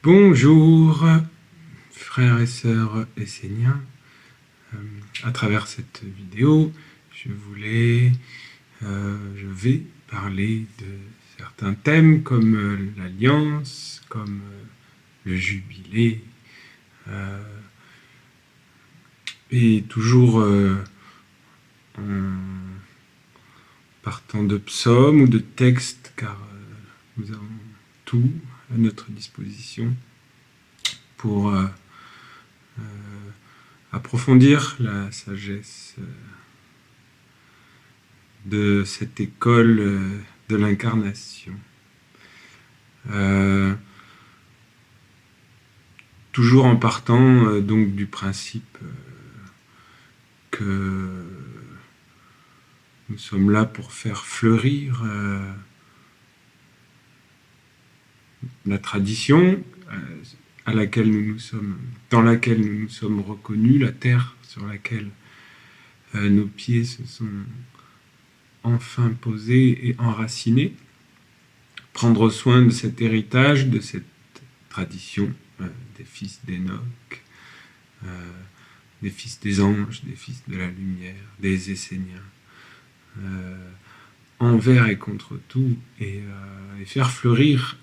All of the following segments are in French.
Bonjour, frères et sœurs esséniens. À travers cette vidéo, je vais parler de certains thèmes comme l'alliance, comme le jubilé, et toujours en partant de psaumes ou de textes, car nous avons tout à notre disposition pour approfondir la sagesse de cette école de l'incarnation. Toujours en partant donc du principe que nous sommes là pour faire fleurir la tradition dans laquelle nous nous sommes reconnus, la terre sur laquelle nos pieds se sont enfin posés et enracinés, prendre soin de cet héritage, de cette tradition des fils d'Enoch, des fils des anges, des fils de la lumière, des Esséniens, envers et contre tout, et faire fleurir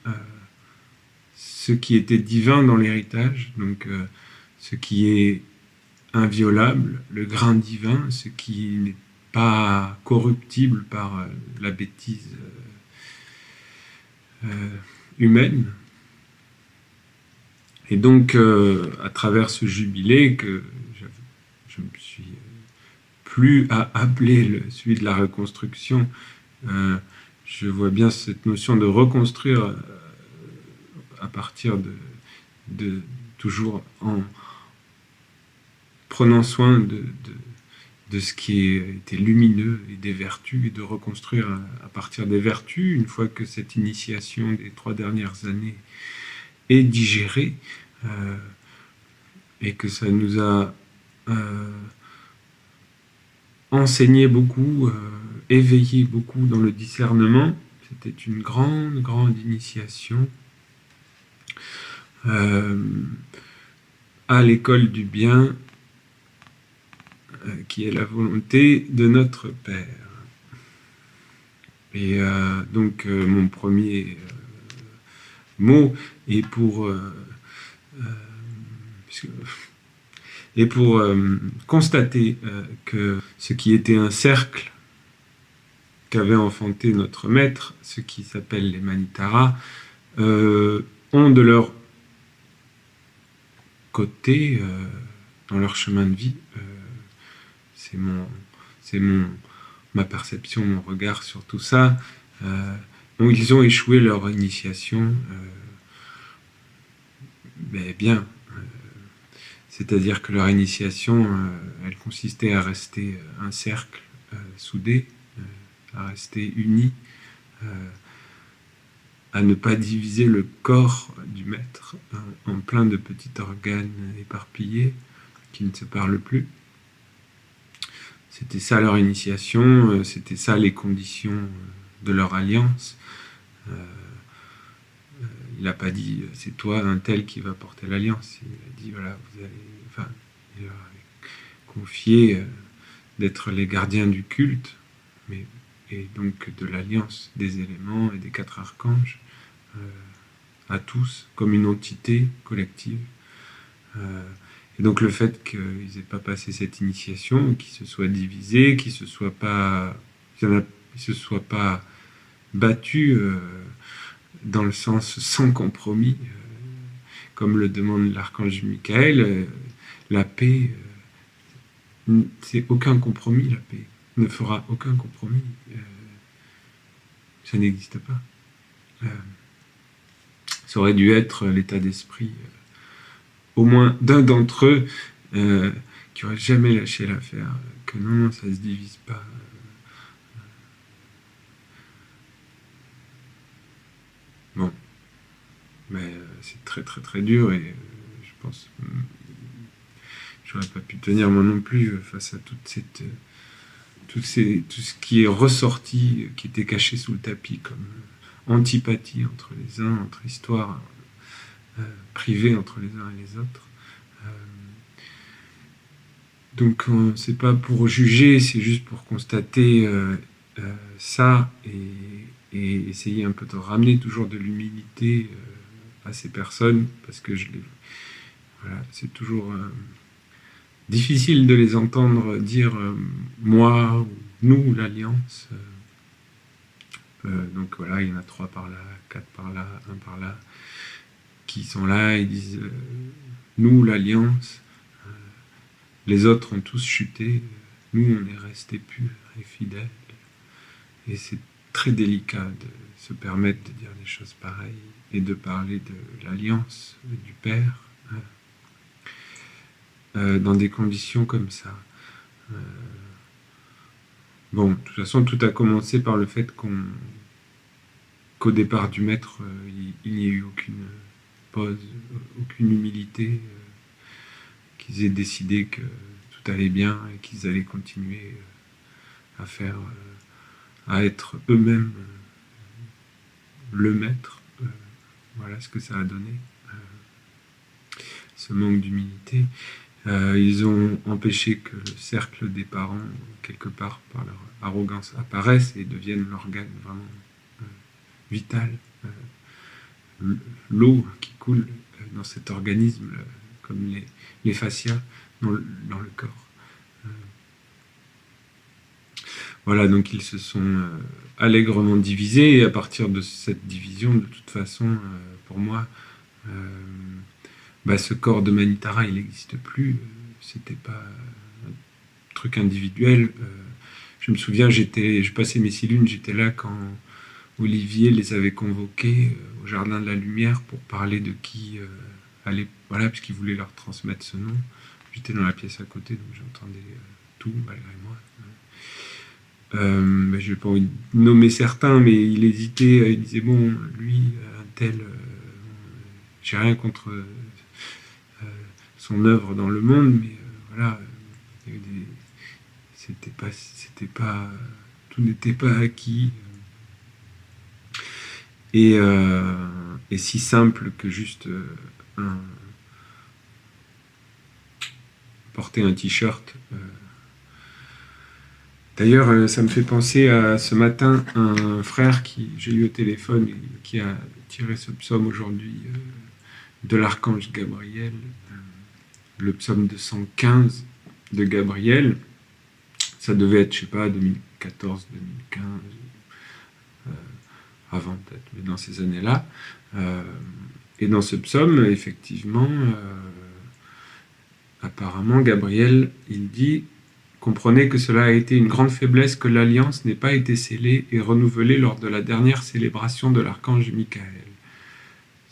ce qui était divin dans l'héritage, donc ce qui est inviolable, le grain divin, ce qui n'est pas corruptible par la bêtise humaine. Et donc, à travers ce jubilé que je me suis plus à appeler celui de la reconstruction, je vois bien cette notion de reconstruire à partir de toujours en prenant soin de ce qui était lumineux et des vertus, et de reconstruire à partir des vertus, une fois que cette initiation des 3 dernières années est digérée, et que ça nous a enseigné beaucoup, éveillé beaucoup dans le discernement. C'était une grande initiation à l'école du bien, qui est la volonté de notre Père. Et donc mon premier mot est pour constater que ce qui était un cercle qu'avait enfanté notre maître, ce qui s'appelle les Manitara, ont de leur côté, dans leur chemin de vie, c'est ma perception, mon regard sur tout ça, où ils ont échoué leur initiation, mais bien, c'est-à-dire que leur initiation, elle consistait à rester un cercle soudé, à rester unis, à ne pas diviser le corps du maître en plein de petits organes éparpillés qui ne se parlent plus. C'était ça leur initiation, c'était ça les conditions de leur alliance. Il n'a pas dit « c'est toi, un tel, qui va porter l'alliance ». Il a dit « voilà, vous allez… » Enfin, il leur a confié d'être les gardiens du culte, et donc de l'alliance des éléments et des 4 archanges, à tous, comme une entité collective. Et donc le fait qu'ils n'aient pas passé cette initiation, qu'ils se soient divisés, qu'ils ne se soient pas battus dans le sens sans compromis, comme le demande l'archange Michael, la paix, c'est aucun compromis, la paix ne fera aucun compromis, ça n'existe pas. Ça aurait dû être l'état d'esprit au moins d'un d'entre eux qui n'aurait jamais lâché l'affaire, que non, ça ne se divise pas. Bon, mais c'est très dur, et je pense que j'aurais pas pu tenir moi non plus face à tout ce qui est ressorti, qui était caché sous le tapis comme antipathie entre les uns, entre histoire privée entre les uns et les autres. Donc c'est pas pour juger, c'est juste pour constater ça et essayer un peu de ramener toujours de l'humilité à ces personnes, parce que voilà, c'est toujours difficile de les entendre dire moi ou nous, l'Alliance. Donc voilà, il y en a 3 par là, 4 par là, 1 par là, qui sont là et disent nous, l'Alliance. Les autres ont tous chuté, nous on est restés purs et fidèles. Et c'est très délicat de se permettre de dire des choses pareilles et de parler de l'Alliance, du Père, dans des conditions comme ça. Bon, de toute façon, tout a commencé par le fait qu'au départ du Maître, il n'y ait eu aucune pause, aucune humilité, qu'ils aient décidé que tout allait bien et qu'ils allaient continuer à faire, à être eux-mêmes le Maître. Voilà ce que ça a donné, ce manque d'humilité. Ils ont empêché que le cercle des parents, quelque part, par leur arrogance, apparaisse et devienne l'organe vraiment vital. L'eau qui coule dans cet organisme, comme les fascias dans le corps. Voilà, donc ils se sont allègrement divisés, et à partir de cette division, de toute façon, pour moi, ce corps de Manitara, il n'existe plus. C'était pas un truc individuel. Je me souviens, je passais mes 6 lunes, j'étais là quand Olivier les avait convoqués au Jardin de la Lumière pour parler de qui allait, voilà, parce qu'il voulait leur transmettre ce nom. J'étais dans la pièce à côté, donc j'entendais tout, malgré moi. Je n'ai pas envie de nommer certains, mais il hésitait, il disait, bon, lui, un tel, j'ai rien contre son œuvre dans le monde, mais voilà, tout n'était pas acquis. Et si simple que juste porter un t-shirt. D'ailleurs, ça me fait penser à ce matin, un frère qui j'ai eu au téléphone et qui a tiré ce psaume aujourd'hui de l'archange Gabriel, le psaume 215 de Gabriel. Ça devait être, je sais pas, 2014, 2015, avant peut-être, mais dans ces années-là. Et dans ce psaume, effectivement, apparemment, Gabriel, il dit « Comprenez que cela a été une grande faiblesse que l'alliance n'ait pas été scellée et renouvelée lors de la dernière célébration de l'archange Michael. »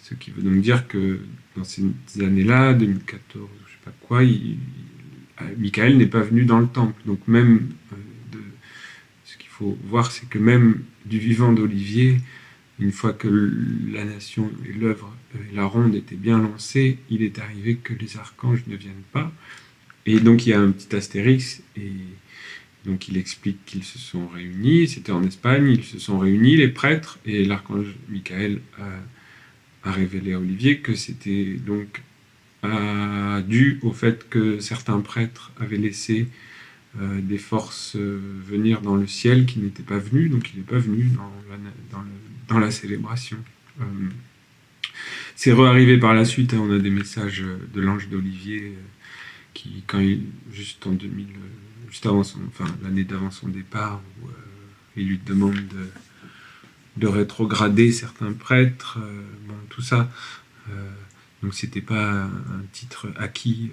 Ce qui veut donc dire que dans ces années-là, 2014, je sais pas quoi, Michael n'est pas venu dans le temple. Donc même, ce qu'il faut voir, c'est que même du vivant d'Olivier, une fois que la nation et l'œuvre, la ronde était bien lancée, il est arrivé que les archanges ne viennent pas. Et donc il y a un petit astérix, et donc il explique qu'ils se sont réunis, c'était en Espagne, ils se sont réunis, les prêtres, et l'archange Michael a révélé à Olivier que c'était donc dû au fait que certains prêtres avaient laissé des forces venir dans le ciel qui n'étaient pas venues, donc il n'est pas venu dans la célébration. C'est re-arrivé par la suite, hein, on a des messages de l'ange d'Olivier qui, juste en 2000, juste avant l'année d'avant son départ, où il lui demande de rétrograder certains prêtres, bon, tout ça. Donc c'était pas un titre acquis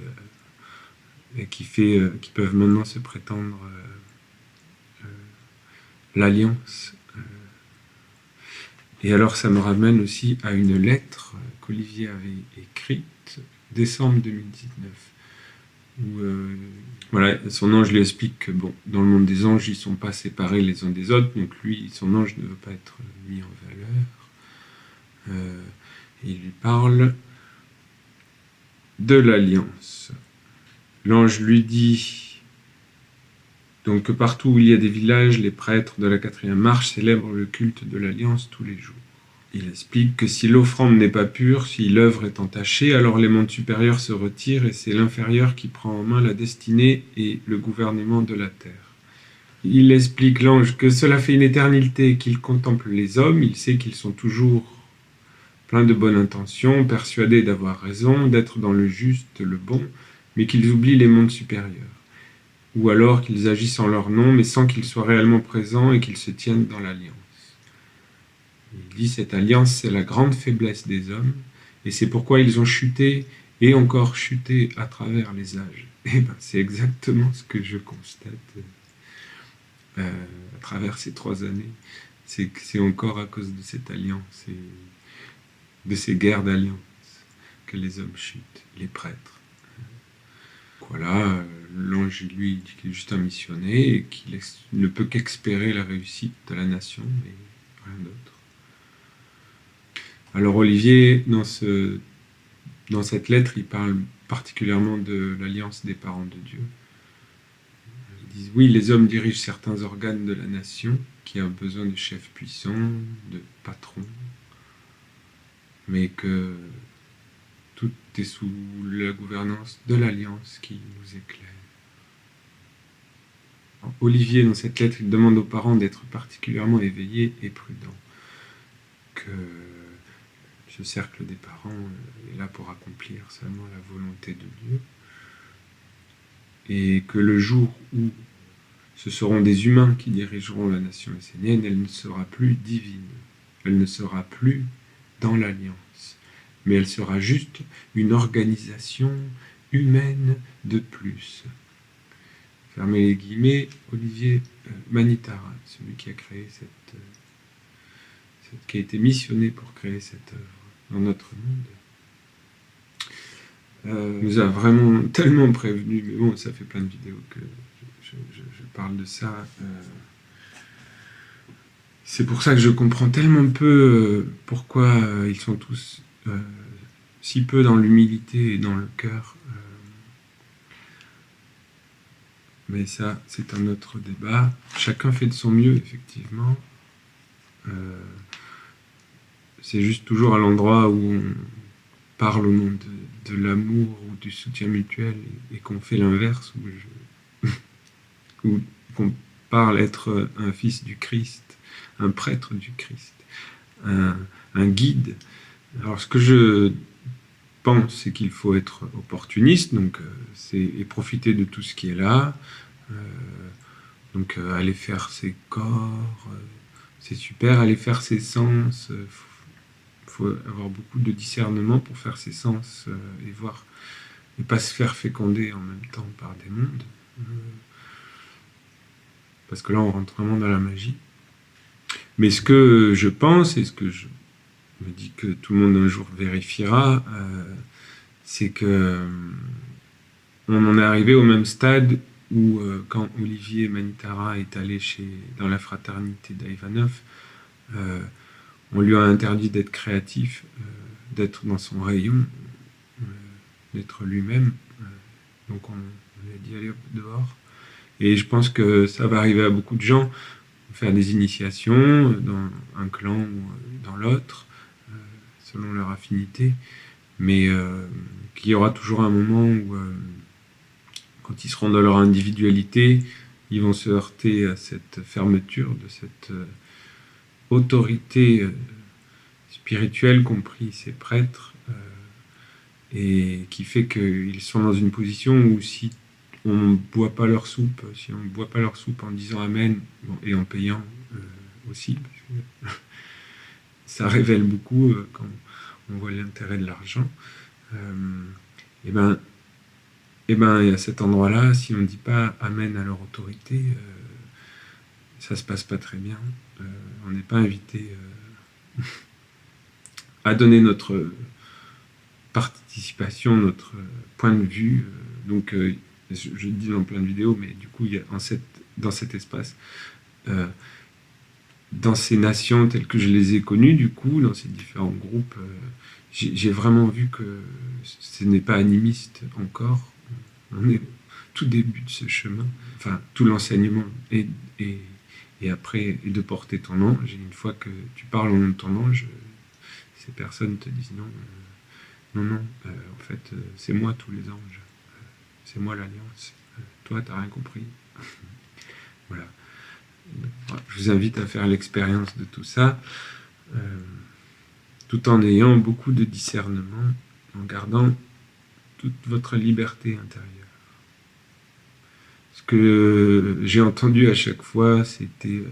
et qui peuvent maintenant se prétendre l'alliance. Et alors ça me ramène aussi à une lettre qu'Olivier avait écrite décembre 2019, où voilà, son ange lui explique que bon, dans le monde des anges, ils ne sont pas séparés les uns des autres, donc lui, son ange ne veut pas être mis en valeur. Il lui parle de l'alliance. L'ange lui dit donc que partout où il y a des villages, les prêtres de la 4e marche célèbrent le culte de l'alliance tous les jours. il explique que si l'offrande n'est pas pure, si l'œuvre est entachée, alors les mondes supérieurs se retirent et c'est l'inférieur qui prend en main la destinée et le gouvernement de la terre. Il explique l'ange que cela fait une éternité qu'il contemple les hommes, il sait qu'ils sont toujours pleins de bonnes intentions, persuadés d'avoir raison, d'être dans le juste, le bon, mais qu'ils oublient les mondes supérieurs. Ou alors qu'ils agissent en leur nom, mais sans qu'ils soient réellement présents et qu'ils se tiennent dans l'alliance. Il dit cette alliance, c'est la grande faiblesse des hommes, et c'est pourquoi ils ont chuté et encore chuté à travers les âges. Et ben, c'est exactement ce que je constate à travers ces 3 années. C'est que c'est encore à cause de cette alliance et de ces guerres d'alliance que les hommes chutent, les prêtres. Voilà, l'ange, lui, dit qu'il est juste un missionnaire et qu'il ne peut qu'espérer la réussite de la nation et rien d'autre. Alors Olivier, dans cette lettre, il parle particulièrement de l'alliance des parents de Dieu. Ils disent, oui, les hommes dirigent certains organes de la nation qui a besoin de chefs puissants, de patrons, mais que tout est sous la gouvernance de l'alliance qui nous éclaire. Alors, Olivier, dans cette lettre, il demande aux parents d'être particulièrement éveillés et prudents, que ce cercle des parents est là pour accomplir seulement la volonté de Dieu, et que le jour où ce seront des humains qui dirigeront la nation essénienne, elle ne sera plus divine, elle ne sera plus dans l'alliance, mais elle sera juste une organisation humaine de plus. Fermez les guillemets, Olivier Manitara, celui qui a créé qui a été missionné pour créer cette œuvre dans notre monde, nous a vraiment tellement prévenu, mais bon, ça fait plein de vidéos que je parle de ça. C'est pour ça que je comprends tellement peu pourquoi ils sont tous si peu dans l'humilité et dans le cœur. Mais ça, c'est un autre débat. Chacun fait de son mieux, effectivement. C'est juste toujours à l'endroit où on parle au nom de l'amour ou du soutien mutuel et qu'on fait l'inverse, ou qu'on parle être un fils du Christ, un prêtre du Christ, un guide. Alors ce que je pense, c'est qu'il faut être opportuniste, donc et profiter de tout ce qui est là, donc aller faire ses corps, c'est super, aller faire ses sens, faut avoir beaucoup de discernement pour faire ses sens et voir, et pas se faire féconder en même temps par des mondes, parce que là on rentre vraiment dans la magie. Mais ce que je pense, et ce que je me dis que tout le monde un jour vérifiera, c'est que on en est arrivé au même stade où quand Olivier Manitara est allé dans la fraternité d'Ivanov, on lui a interdit d'être créatif, d'être dans son rayon, d'être lui-même. Donc on lui a dit allez hop, dehors. Et je pense que ça va arriver à beaucoup de gens, faire des initiations dans un clan ou dans l'autre, selon leur affinité, mais qu'il y aura toujours un moment où, quand ils seront dans leur individualité, ils vont se heurter à cette fermeture de cette autorité spirituelle, compris ces prêtres, et qui fait qu'ils sont dans une position où si on ne boit pas leur soupe, si on ne boit pas leur soupe en disant Amen, bon, et en payant aussi, parce que ça révèle beaucoup quand on voit l'intérêt de l'argent, et ben à cet endroit-là, si on ne dit pas Amen à leur autorité, ça se passe pas très bien. On n'est pas invité à donner notre participation, notre point de vue. Donc, je le dis dans plein de vidéos, mais du coup, il y a dans cet espace, dans ces nations telles que je les ai connues, du coup, dans ces différents groupes, j'ai vraiment vu que ce n'est pas animiste encore. On est au tout début de ce chemin. Enfin, tout l'enseignement et après, et de porter ton ange. Et une fois que tu parles au nom de ton ange, ces personnes te disent non, non, en fait, c'est moi tous les anges, c'est moi l'alliance, toi, t'as rien compris. Voilà. Je vous invite à faire l'expérience de tout ça, tout en ayant beaucoup de discernement, en gardant toute votre liberté intérieure. Ce que j'ai entendu à chaque fois, c'était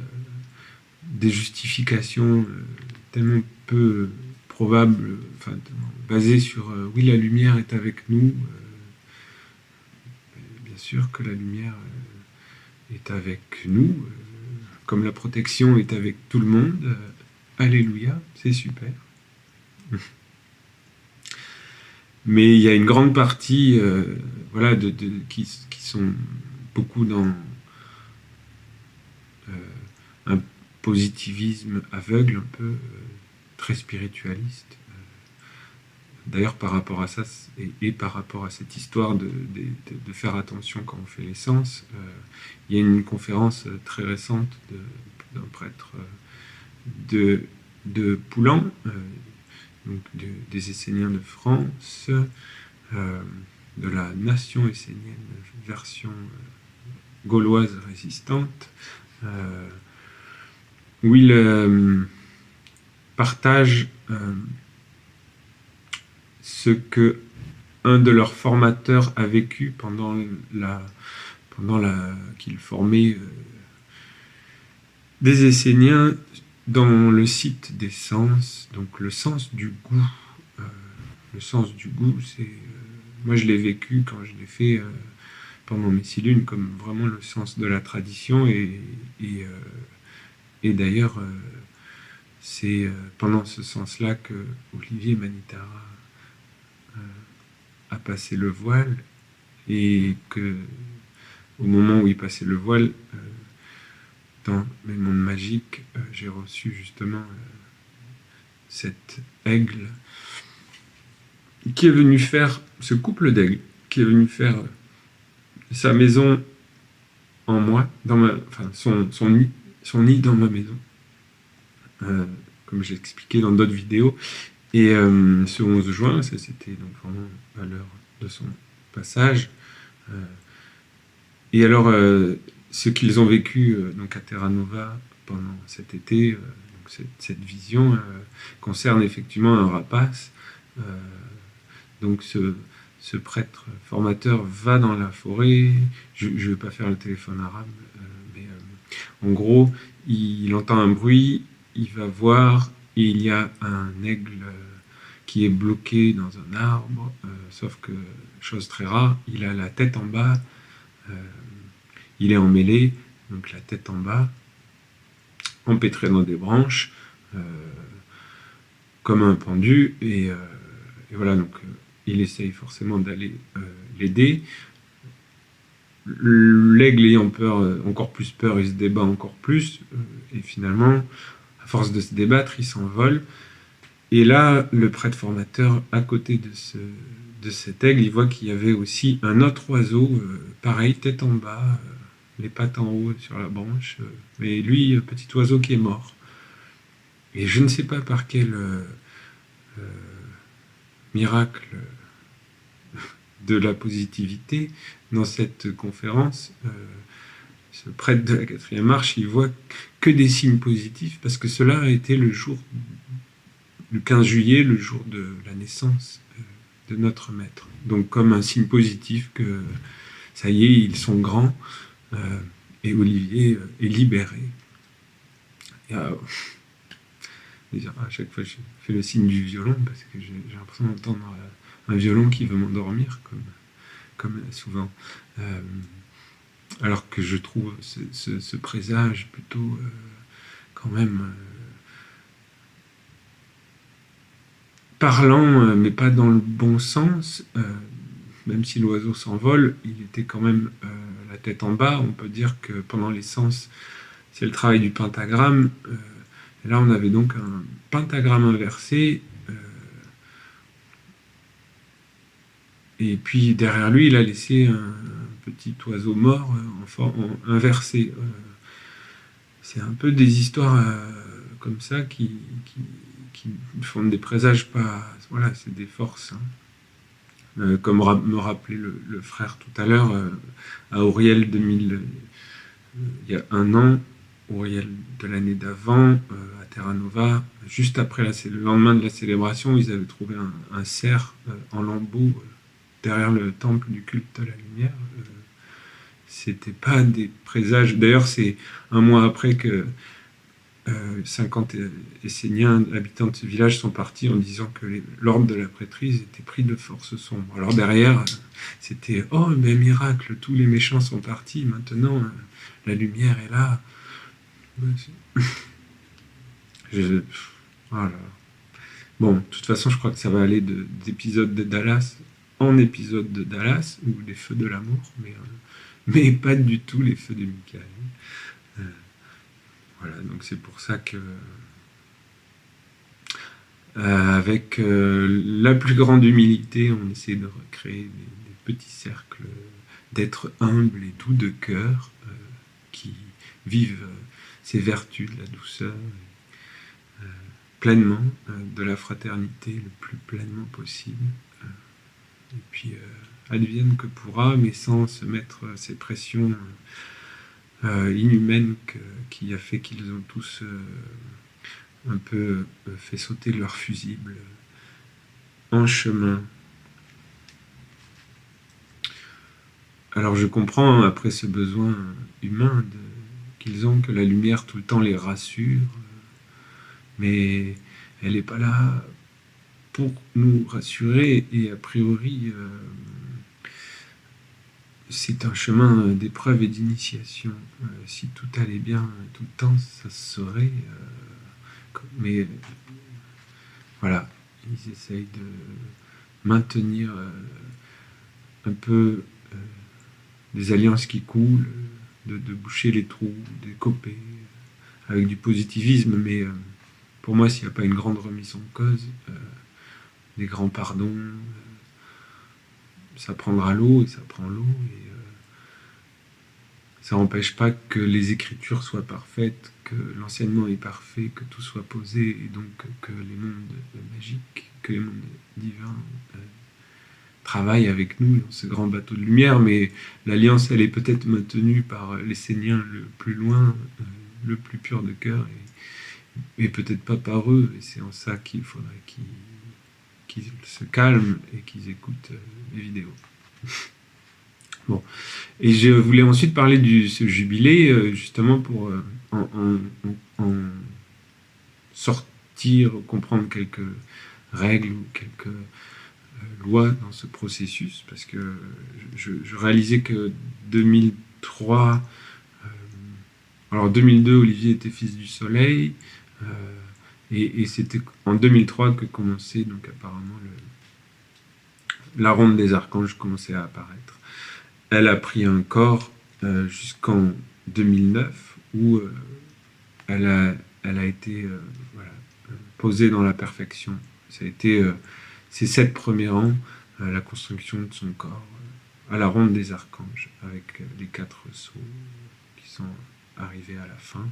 des justifications tellement peu probables, enfin, basées sur oui, la lumière est avec nous. Bien sûr que la lumière est avec nous, comme la protection est avec tout le monde. Alléluia, c'est super. Mais il y a une grande partie voilà, qui sont beaucoup dans un positivisme aveugle, un peu très spiritualiste. D'ailleurs, par rapport à ça, et par rapport à cette histoire de faire attention quand on fait les sens, il y a une conférence très récente d'un prêtre de Poulan, donc des Esséniens de France, de la nation essénienne, version gauloise résistante, où il partage ce que un de leurs formateurs a vécu pendant qu'il formait des Esséniens dans le site des sens, donc le sens du goût. Le sens du goût, c'est... moi, je l'ai vécu quand je l'ai fait pendant mes 6 lunes, comme vraiment le sens de la tradition. Et d'ailleurs, c'est pendant ce sens-là que Olivier Manitara a passé le voile, et que au moment où il passait le voile, dans mes mondes magiques, j'ai reçu justement cet aigle qui est venu faire, ce couple d'aigles, qui est venu faire sa maison en moi, enfin son nid dans ma maison, comme j'ai expliqué dans d'autres vidéos. Et ce 11 juin, ça c'était donc vraiment à l'heure de son passage. Et alors, ce qu'ils ont vécu donc à Terra Nova pendant cet été, donc cette vision concerne effectivement un rapace. Donc ce prêtre formateur va dans la forêt, je ne vais pas faire le téléphone arabe, mais en gros, il entend un bruit, il va voir, et il y a un aigle qui est bloqué dans un arbre, sauf que, chose très rare, il a la tête en bas, il est emmêlé, donc la tête en bas, empêtré dans des branches, comme un pendu, et voilà, donc il essaye forcément d'aller l'aider. L'aigle ayant peur, encore plus peur, il se débat encore plus, et finalement, à force de se débattre, il s'envole. Et là, le prêtre formateur, à côté de cet aigle, il voit qu'il y avait aussi un autre oiseau, pareil, tête en bas, les pattes en haut sur la branche, mais lui, petit oiseau qui est mort. Et je ne sais pas par quel miracle de la positivité, dans cette conférence, ce prêtre de la 4e marche, il voit que des signes positifs, parce que cela a été le jour du 15 juillet, le jour de la naissance de notre maître. Donc comme un signe positif que ça y est, ils sont grands, et Olivier est libéré. Et, à chaque fois, je fais le signe du violon, parce que j'ai l'impression d'entendre un violon qui veut m'endormir, comme souvent. Alors que je trouve ce présage plutôt quand même parlant, mais pas dans le bon sens. Même si l'oiseau s'envole, il était quand même la tête en bas. On peut dire que pendant les sens, c'est le travail du pentagramme. Et là, on avait donc un pentagramme inversé. Et puis derrière lui, il a laissé un petit oiseau mort inversé. C'est un peu des histoires comme ça qui qui font des présages pas... Voilà, c'est des forces. Comme me rappelait le frère tout à l'heure, à Auriel 2000, il y a un an, Auriel de l'année d'avant, à Terra Nova, juste après le lendemain de la célébration, ils avaient trouvé un cerf en lambeaux derrière le temple du culte de la lumière. C'était pas des présages. D'ailleurs, c'est un mois après que 50 Esséniens, habitants de ce village, sont partis en disant que l'ordre de la prêtrise était pris de forces sombres. Alors derrière, c'était « Oh, mais miracle, tous les méchants sont partis, maintenant la lumière est là. » Voilà. Bon, de toute façon, je crois que ça va aller d'épisode de Dallas en épisode de Dallas, ou les feux de l'amour, mais pas du tout les feux de Michael. Voilà, donc c'est pour ça que avec la plus grande humilité, on essaie de recréer des petits cercles d'êtres humbles et doux de cœur qui vivent ces vertus de la douceur pleinement, de la fraternité le plus pleinement possible. Et puis advienne que pourra, mais sans se mettre ces pressions inhumaines qui a fait qu'ils ont tous un peu fait sauter leur fusible en chemin. Alors je comprends, après ce besoin humain qu'ils ont, que la lumière tout le temps les rassure, mais elle n'est pas là pour nous rassurer, et a priori c'est un chemin d'épreuve et d'initiation. Si tout allait bien tout le temps, ça se saurait. Mais voilà, ils essayent de maintenir un peu des alliances qui coulent, de boucher les trous, des copés, avec du positivisme, mais pour moi, s'il n'y a pas une grande remise en cause, des grands pardons, ça prendra l'eau, et ça prend l'eau, et ça n'empêche pas que les écritures soient parfaites, que l'enseignement est parfait, que tout soit posé, et donc que les mondes magiques, que les mondes divins travaillent avec nous dans ce grand bateau de lumière, mais l'alliance, elle est peut-être maintenue par l'Essénien le plus loin, le plus pur de cœur, et peut-être pas par eux, et c'est en ça qu'il faudrait qu'ils se calment et qu'ils écoutent les vidéos. Bon. Et je voulais ensuite parler de ce jubilé, justement pour en sortir, comprendre quelques règles ou quelques lois dans ce processus, parce que je réalisais que 2003, alors 2002, Olivier était fils du soleil, et c'était en 2003 que commençait donc apparemment la ronde des archanges commençait à apparaître. Elle a pris un corps jusqu'en 2009 où elle a été posée dans la perfection. Ça a été ces 7 premiers ans, la construction de son corps à la ronde des archanges, avec les 4 sceaux qui sont arrivés à la fin.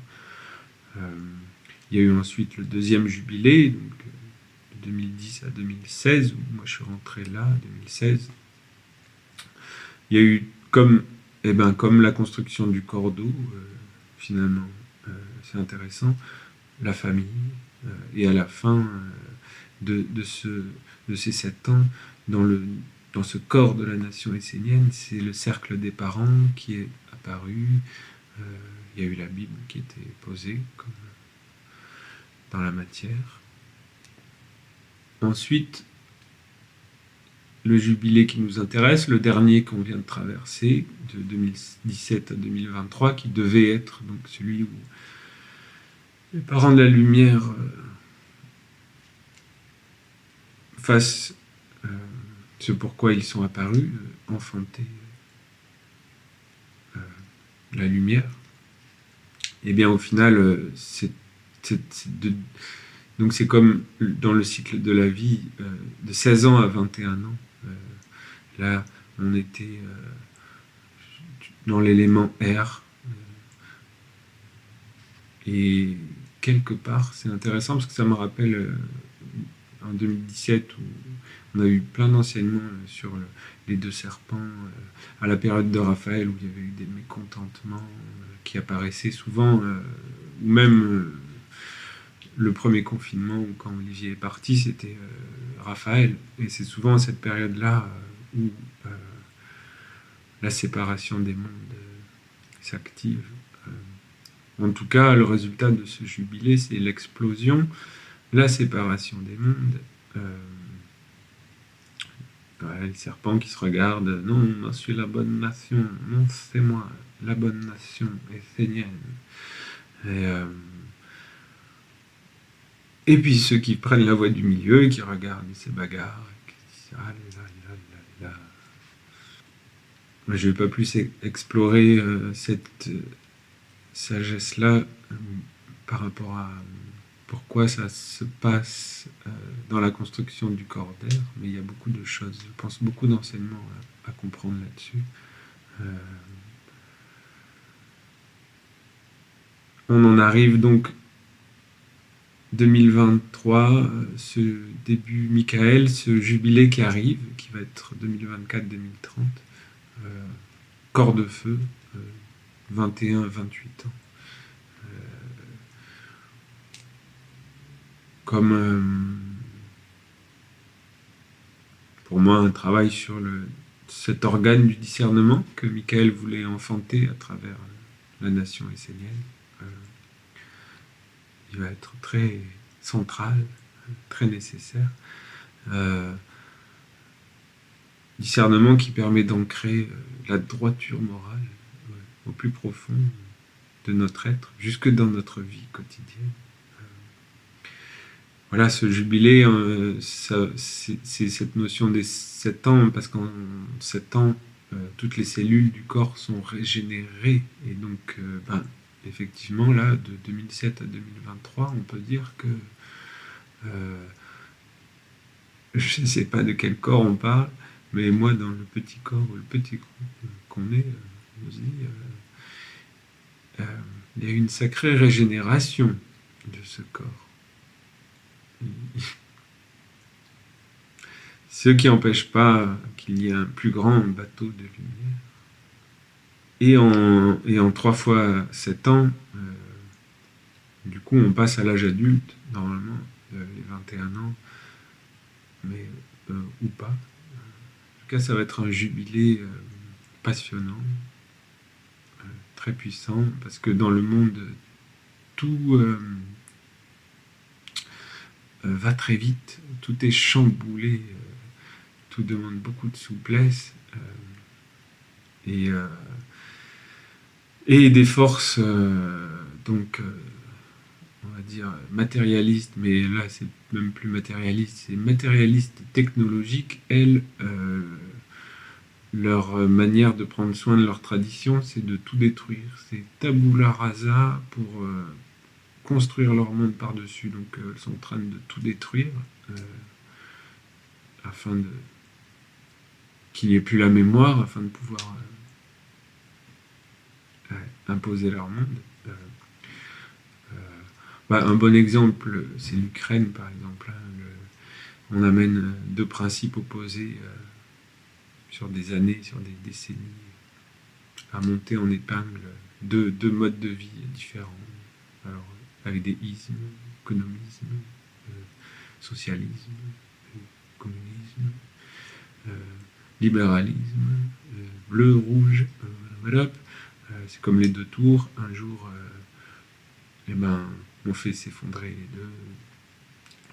Il y a eu ensuite le deuxième jubilé, donc de 2010 à 2016, où moi je suis rentré là, 2016. Il y a eu comme la construction du cordeau, finalement, c'est intéressant, la famille, et à la fin de ces 7 ans, dans ce corps de la nation essénienne, c'est le cercle des parents qui est apparu. Il y a eu la Bible qui était posée comme dans la matière. Ensuite, le jubilé qui nous intéresse, le dernier qu'on vient de traverser, de 2017 à 2023, qui devait être donc celui où les parents de la lumière fassent ce pourquoi ils sont apparus, enfanter la lumière. Et bien au final, donc c'est comme dans le cycle de la vie, de 16 ans à 21 ans. Là, on était dans l'élément R, et quelque part, c'est intéressant parce que ça me rappelle en 2017 où on a eu plein d'enseignements sur les deux serpents, à la période de Raphaël où il y avait eu des mécontentements qui apparaissaient souvent, ou même le premier confinement où quand Olivier est parti, c'était Raphaël. Et c'est souvent à cette période-là où la séparation des mondes s'active. En tout cas, le résultat de ce jubilé, c'est l'explosion, la séparation des mondes. Les serpents qui se regardent, non, je suis la bonne nation, non, c'est moi, la bonne nation essénienne. Et puis ceux qui prennent la voie du milieu et qui regardent ces bagarres, et qui disent, ah là là là là. Je ne vais pas plus explorer cette sagesse-là par rapport à pourquoi ça se passe dans la construction du corps d'air, mais il y a beaucoup de choses, je pense beaucoup d'enseignements à comprendre là-dessus. On en arrive donc 2023, ce début Michael, ce jubilé qui arrive, qui va être 2024-2030, corps de feu, 21-28 ans. Comme pour moi un travail sur cet organe du discernement que Michael voulait enfanter à travers la nation essénienne. Il va être très central, très nécessaire. Discernement qui permet d'ancrer la droiture morale au plus profond de notre être, jusque dans notre vie quotidienne. Voilà, ce jubilé, c'est cette notion des 7 ans, parce qu'en 7 ans, toutes les cellules du corps sont régénérées. Et donc, effectivement, là, de 2007 à 2023, on peut dire que je ne sais pas de quel corps on parle, mais moi, dans le petit corps, le petit groupe qu'on est, on se dit, il y a une sacrée régénération de ce corps. Ce qui n'empêche pas qu'il y ait un plus grand bateau de lumière. Et en 3 fois 7 ans, du coup, on passe à l'âge adulte, normalement, les 21 ans, mais ou pas. En tout cas, ça va être un jubilé passionnant, très puissant, parce que dans le monde, tout va très vite, tout est chamboulé, tout demande beaucoup de souplesse, et des forces, donc, on va dire matérialistes, mais là c'est même plus matérialiste, c'est matérialiste technologique, elles, leur manière de prendre soin de leur tradition, c'est de tout détruire, c'est tabula rasa pour construire leur monde par-dessus, donc elles sont en train de tout détruire, afin qu'il n'y ait plus la mémoire, afin de pouvoir imposer leur monde. Un bon exemple, c'est l'Ukraine, par exemple. On amène 2 principes opposés sur des années, sur des décennies, à monter en épingle 2 modes de vie différents. Alors, avec des ismes, économisme, socialisme, communisme, libéralisme, bleu, rouge, voilà. C'est comme les 2 tours. Un jour, on fait s'effondrer les 2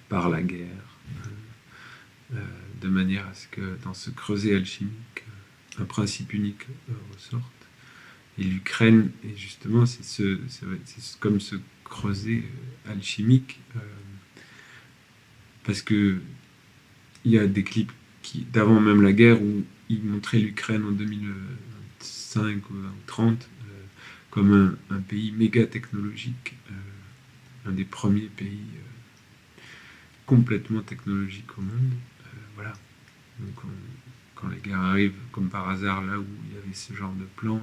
par la guerre, de manière à ce que dans ce creuset alchimique, un principe unique ressorte. Et l'Ukraine, et justement, c'est comme ce creuset alchimique, parce que il y a des clips d'avant même la guerre où ils montraient l'Ukraine en 2005 ou 2030 comme un pays méga technologique, un des premiers pays complètement technologiques au monde. Voilà. Donc quand les guerres arrivent, comme par hasard, là où il y avait ce genre de plan,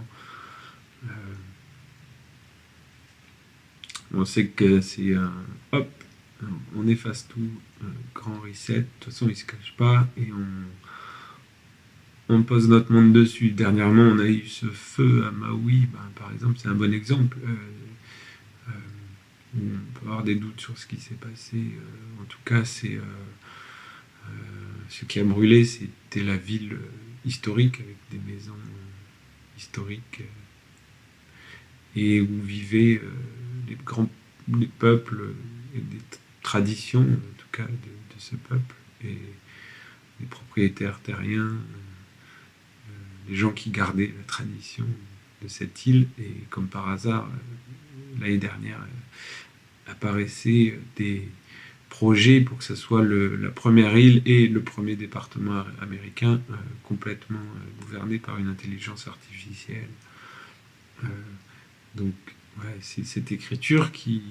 On sait que c'est un hop, on efface tout, grand reset. De toute façon, il se cache pas et on pose notre monde dessus. Dernièrement, on a eu ce feu à Maui, par exemple, c'est un bon exemple. Où on peut avoir des doutes sur ce qui s'est passé. En tout cas, ce qui a brûlé, c'était la ville historique avec des maisons historiques et où vivaient les peuples et des traditions, en tout cas, de ce peuple et les propriétaires terriens, les gens qui gardaient la tradition de cette île. Et comme par hasard, l'année dernière, apparaissaient des projets pour que ce soit la première île et le premier département américain complètement gouverné par une intelligence artificielle. Euh, donc, ouais, c'est cette écriture qui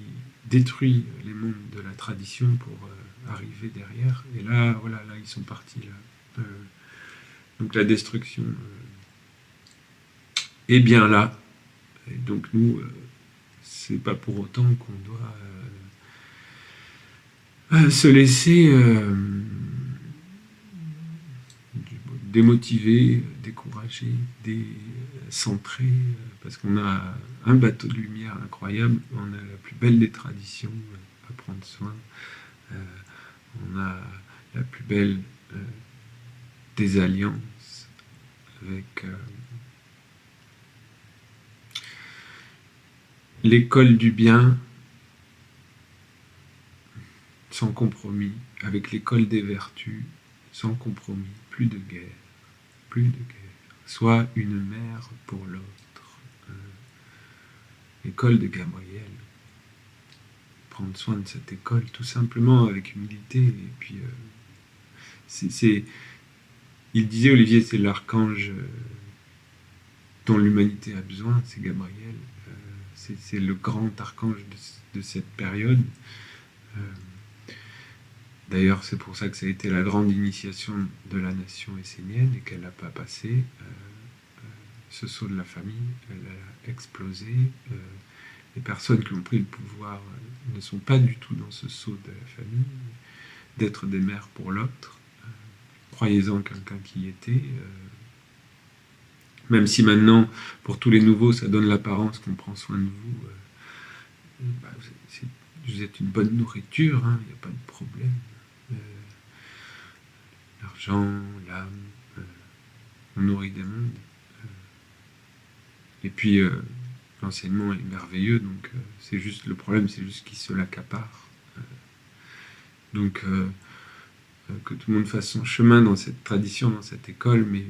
détruit les mondes de la tradition pour arriver derrière. Et là, voilà, là, ils sont partis. Là. Donc, la destruction est bien là. Et donc, nous, c'est pas pour autant qu'on doit se laisser démotiver, décourager, décentrer, parce qu'on a un bateau de lumière incroyable, on a la plus belle des traditions à prendre soin, on a la plus belle des alliances avec l'école du bien sans compromis, avec l'école des vertus sans compromis, plus de guerre, plus de guerre. Soit une mère pour l'autre. L'école de Gabriel. Prendre soin de cette école tout simplement avec humilité. Et puis, il disait, Olivier, c'est l'archange dont l'humanité a besoin, c'est Gabriel. C'est le grand archange de cette période. D'ailleurs, c'est pour ça que ça a été la grande initiation de la nation essénienne et qu'elle n'a pas passé. Ce saut de la famille, elle a explosé. Les personnes qui ont pris le pouvoir ne sont pas du tout dans ce saut de la famille, d'être des mères pour l'autre. Croyez-en quelqu'un qui y était. Même si maintenant, pour tous les nouveaux, ça donne l'apparence qu'on prend soin de vous. Vous êtes une bonne nourriture, il n'y a pas de problème. L'argent, l'âme, on nourrit des mondes. Et puis, l'enseignement est merveilleux, donc c'est juste le problème, c'est juste qu'il se l'accapare. Donc, que tout le monde fasse son chemin dans cette tradition, dans cette école, mais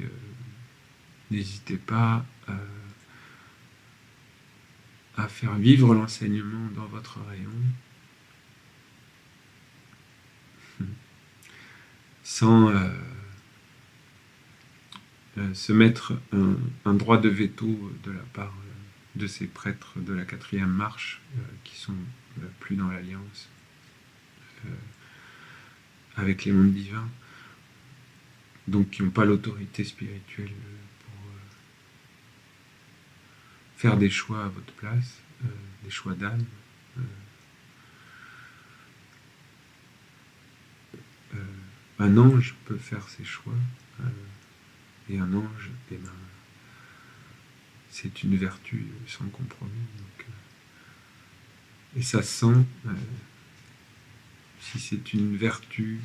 n'hésitez pas à faire vivre l'enseignement dans votre rayon, sans se mettre un droit de veto de la part de ces prêtres de la 4e marche qui sont plus dans l'alliance avec les mondes divins, donc qui n'ont pas l'autorité spirituelle pour faire des choix à votre place, des choix d'âme. Un ange peut faire ses choix, et un ange, c'est une vertu sans compromis. Donc, et ça sent, si c'est une vertu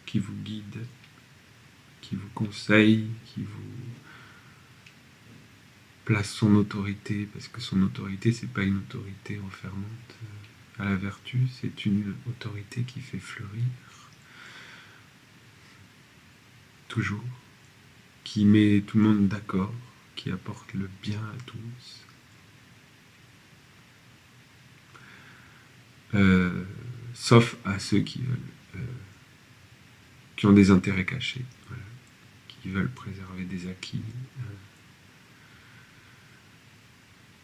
qui vous guide, qui vous conseille, qui vous place son autorité, parce que son autorité, c'est pas une autorité enfermante à la vertu, c'est une autorité qui fait fleurir, toujours, qui met tout le monde d'accord, qui apporte le bien à tous. Sauf à ceux qui veulent, qui ont des intérêts cachés, voilà, qui veulent préserver des acquis,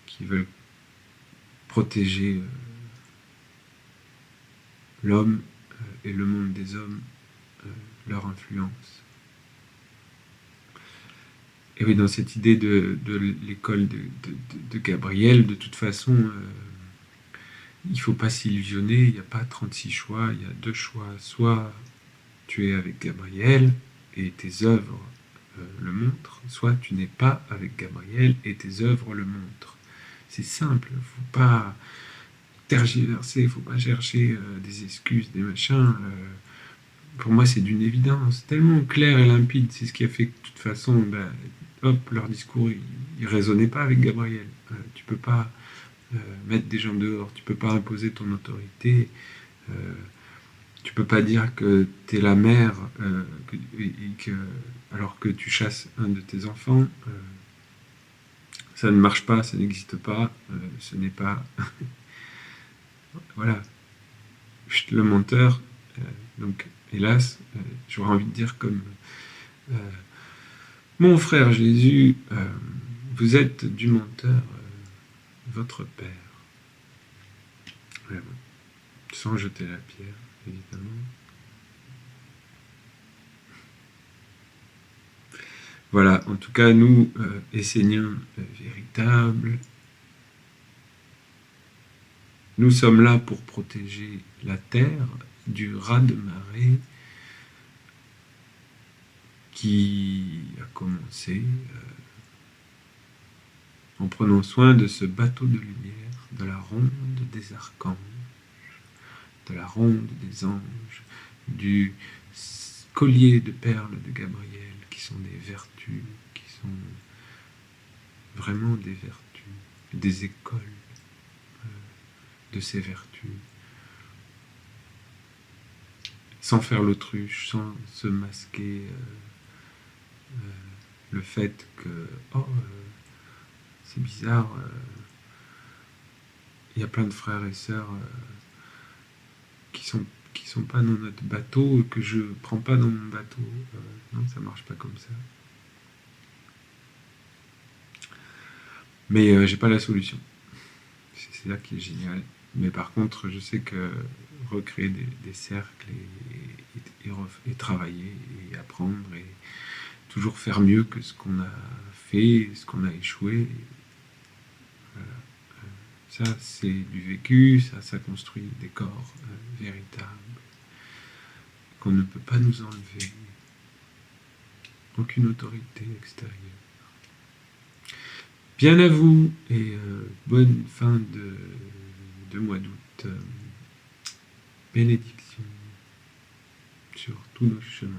qui veulent protéger l'homme et le monde des hommes, leur influence. Et oui, dans cette idée de l'école de Gabriel, de toute façon, il ne faut pas s'illusionner, il n'y a pas 36 choix, il y a 2 choix. Soit tu es avec Gabriel et tes œuvres le montrent, soit tu n'es pas avec Gabriel et tes œuvres le montrent. C'est simple, il ne faut pas tergiverser, il ne faut pas chercher des excuses, des machins. Pour moi, c'est d'une évidence tellement claire et limpide. C'est ce qui a fait que, de toute façon, hop, leur discours, il ne résonnait pas avec Gabriel. Tu peux pas mettre des gens dehors, tu peux pas imposer ton autorité, tu peux pas dire que tu es la mère alors que tu chasses un de tes enfants. Ça ne marche pas, ça n'existe pas, ce n'est pas... Voilà, le menteur. Donc, hélas, j'aurais envie de dire comme mon frère Jésus, vous êtes du menteur, votre Père. Vraiment. Sans jeter la pierre, évidemment. Voilà, en tout cas, nous, Esséniens véritables, nous sommes là pour protéger la terre du raz-de-marée qui a commencé en prenant soin de ce bateau de lumière, de la ronde des archanges, de la ronde des anges, du collier de perles de Gabriel, qui sont des vertus, qui sont vraiment des vertus, des écoles de ces vertus, sans faire l'autruche, sans se masquer le fait que c'est bizarre, il y a plein de frères et sœurs qui sont pas dans notre bateau, que je prends pas dans mon bateau. Non, ça marche pas comme ça. Mais j'ai pas la solution. C'est ça qui est génial. Mais par contre, je sais que recréer des cercles et travailler et apprendre et toujours faire mieux que ce qu'on a fait, ce qu'on a échoué. Voilà. Ça, c'est du vécu, ça construit des corps véritables qu'on ne peut pas nous enlever. Aucune autorité extérieure. Bien à vous et bonne fin de mois d'août. Bénédiction sur tous nos chemins.